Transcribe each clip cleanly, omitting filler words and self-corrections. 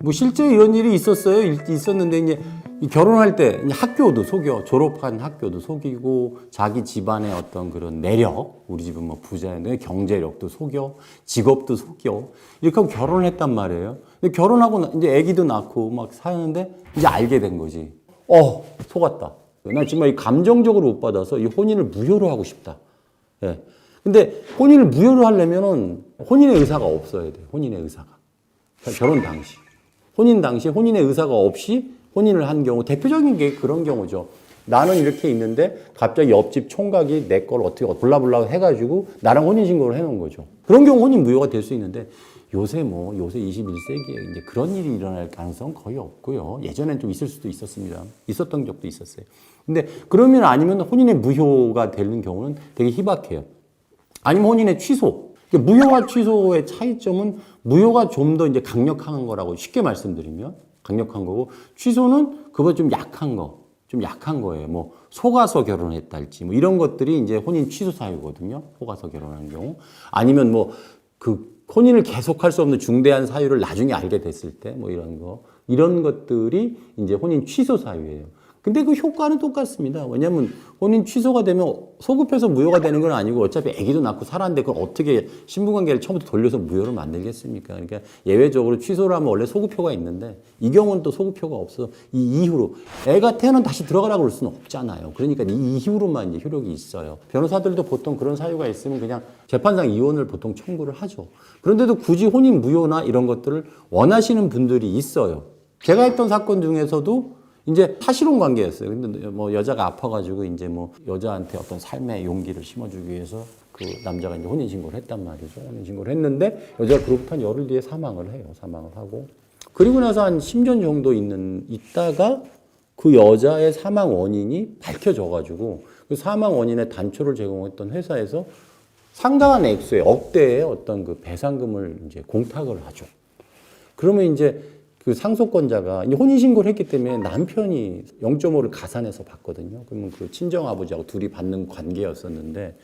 뭐 실제 이런 일이 있었는데 이제 결혼할 때 이제 학교도 속여, 졸업한 학교도 속이고 자기 집안의 어떤 그런 내력, 우리 집은 뭐 부자인데 경제력도 속여, 직업도 속여 이렇게 하고 결혼을 했단 말이에요. 근데 결혼하고 이제 아기도 낳고 막 사는데 이제 알게 된 거지. 속았다. 나 정말 감정적으로 못 받아서 이 혼인을 무효로 하고 싶다. 예. 근데 혼인을 무효로 하려면은 혼인의 의사가 없어야 돼. 혼인의 의사가. 결혼 당시. 혼인 당시 혼인의 의사가 없이 혼인을 한 경우, 대표적인 게 그런 경우죠. 나는 이렇게 있는데 갑자기 옆집 총각이 내 걸 어떻게 블라블라 해가지고 나랑 혼인신고를 해놓은 거죠. 그런 경우 혼인 무효가 될 수 있는데 요새 21세기에 이제 그런 일이 일어날 가능성은 거의 없고요. 예전엔 좀 있을 수도 있었습니다. 있었던 적도 있었어요. 근데 그러면 아니면 혼인의 무효가 되는 경우는 되게 희박해요. 아니면 혼인의 취소. 무효와 취소의 차이점은 무효가 좀 더 이제 강력한 거라고 쉽게 말씀드리면 강력한 거고 취소는 그보다 좀 약한 거예요. 뭐 속아서 결혼했달지 뭐 이런 것들이 이제 혼인 취소 사유거든요. 속아서 결혼한 경우 아니면 뭐 그 혼인을 계속할 수 없는 중대한 사유를 나중에 알게 됐을 때 뭐 이런 것들이 이제 혼인 취소 사유예요. 근데 그 효과는 똑같습니다. 왜냐하면 혼인 취소가 되면 소급해서 무효가 되는 건 아니고 어차피 아기도 낳고 살았는데 그걸 어떻게 신분관계를 처음부터 돌려서 무효로 만들겠습니까? 그러니까 예외적으로 취소를 하면 원래 소급효가 있는데 이 경우는 또 소급효가 없어서 이 이후로 애가 태어나면 다시 들어가라고 그럴 수는 없잖아요. 그러니까 이 이후로만 이제 효력이 있어요. 변호사들도 보통 그런 사유가 있으면 그냥 재판상 이혼을 보통 청구를 하죠. 그런데도 굳이 혼인 무효나 이런 것들을 원하시는 분들이 있어요. 제가 했던 사건 중에서도 이제 사실혼 관계였어요. 근데 뭐 여자가 아파가지고 이제 뭐 여자한테 어떤 삶의 용기를 심어주기 위해서 그 남자가 이제 혼인신고를 했단 말이죠. 혼인신고를 했는데 여자가 그로부터 한 열흘 뒤에 사망을 해요. 사망을 하고. 그리고 나서 한 10년 정도 있다가 그 여자의 사망 원인이 밝혀져가지고 그 사망 원인의 단초를 제공했던 회사에서 상당한 액수의 억대의 어떤 그 배상금을 이제 공탁을 하죠. 그러면 이제 그 상속권자가 혼인신고를 했기 때문에 남편이 0.5를 가산해서 받거든요. 그러면 그 친정아버지하고 둘이 받는 관계였었는데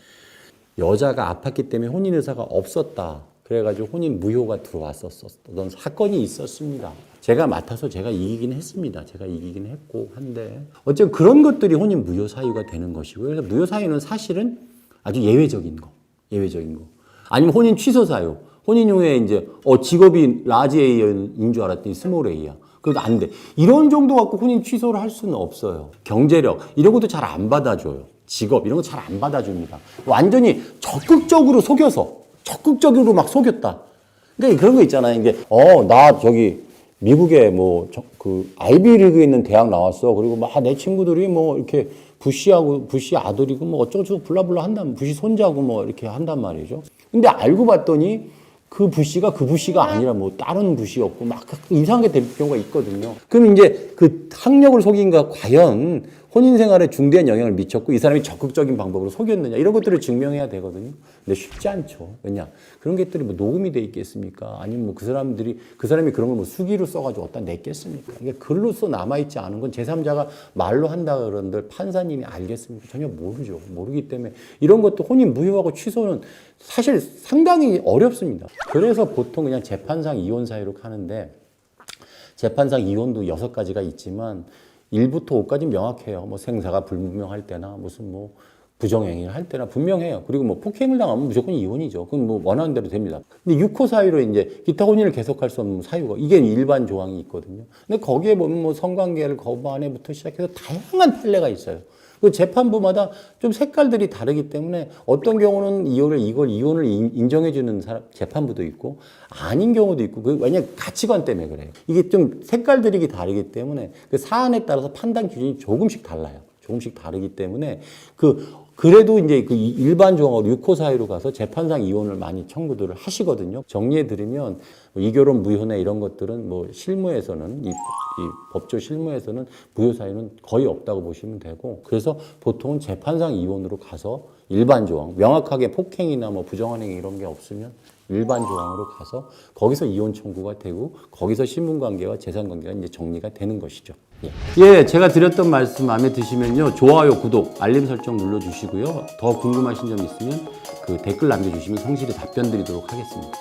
여자가 아팠기 때문에 혼인의사가 없었다. 그래가지고 혼인 무효가 들어왔었던 사건이 있었습니다. 제가 맡아서 제가 이기긴 했습니다. 제가 이기긴 했고 한데 어쨌든 그런 것들이 혼인 무효 사유가 되는 것이고요. 그래서 무효 사유는 사실은 아주 예외적인 거. 아니면 혼인 취소 사유. 혼인 후에 이제 직업이 라지 A인 줄 알았더니 스몰 A야. 그래도 안 돼. 이런 정도 갖고 혼인 취소를 할 수는 없어요. 경제력 이런 것도 잘 안 받아줘요. 직업 이런 거 잘 안 받아줍니다. 완전히 적극적으로 막 속였다. 그러니까 그런 거 있잖아요. 이게 나 저기 미국에 뭐 그 아이비리그에 있는 대학 나왔어. 그리고 막 내 친구들이 뭐 이렇게 부시 아들이고 뭐 어쩌고저쩌고 블라블라 한단 부시 손자고 뭐 이렇게 한단 말이죠. 근데 알고 봤더니 그 부시가 아니라 뭐 다른 부시였고 막 이상하게 될 경우가 있거든요. 그럼 이제 그 학력을 속인가 과연 혼인 생활에 중대한 영향을 미쳤고 이 사람이 적극적인 방법으로 속였느냐 이런 것들을 증명해야 되거든요. 근데 쉽지 않죠. 왜냐? 그런 것들이 뭐 녹음이 돼 있겠습니까? 아니면 뭐 그 사람이 그런 걸 뭐 수기로 써가지고 어디다 냈겠습니까? 이게 글로써 남아있지 않은 건 제3자가 말로 한다 그런들 판사님이 알겠습니까? 전혀 모르죠. 모르기 때문에 이런 것도 혼인 무효하고 취소는 사실 상당히 어렵습니다. 그래서 보통 그냥 재판상 이혼 사유로 하는데 재판상 이혼도 6가지가 있지만 1부터 5까지 명확해요. 뭐 생사가 불분명할 때나 무슨 뭐 부정행위를 할 때나 분명해요. 그리고 뭐 폭행을 당하면 무조건 이혼이죠. 그럼 뭐 원하는 대로 됩니다. 근데 6호 사유로 이제 기타 혼인을 계속할 수 없는 사유가 이게 일반 조항이 있거든요. 근데 거기에 보면 뭐 성관계를 거부하네부터 시작해서 다양한 판례가 있어요. 그 재판부마다 좀 색깔들이 다르기 때문에 어떤 경우는 이혼을 인정해주는 재판부도 있고 아닌 경우도 있고 왜냐하면 가치관 때문에 그래요. 이게 좀 색깔들이 다르기 때문에 그 사안에 따라서 판단 기준이 조금씩 달라요. 조금씩 다르기 때문에 그래도 이제 그 일반 조항으로 6호 사유로 가서 재판상 이혼을 많이 청구들을 하시거든요. 정리해드리면 이결혼 무효나 이런 것들은 뭐 실무에서는 이 법조 실무에서는 무효 사유는 거의 없다고 보시면 되고 그래서 보통은 재판상 이혼으로 가서 일반 조항 명확하게 폭행이나 뭐 부정한행위 이런 게 없으면 일반 조항으로 가서 거기서 이혼 청구가 되고 거기서 신분관계와 재산관계가 이제 정리가 되는 것이죠. 예, 제가 드렸던 말씀 마음에 드시면요. 좋아요, 구독, 알림 설정 눌러주시고요. 더 궁금하신 점 있으면 그 댓글 남겨주시면 성실히 답변 드리도록 하겠습니다.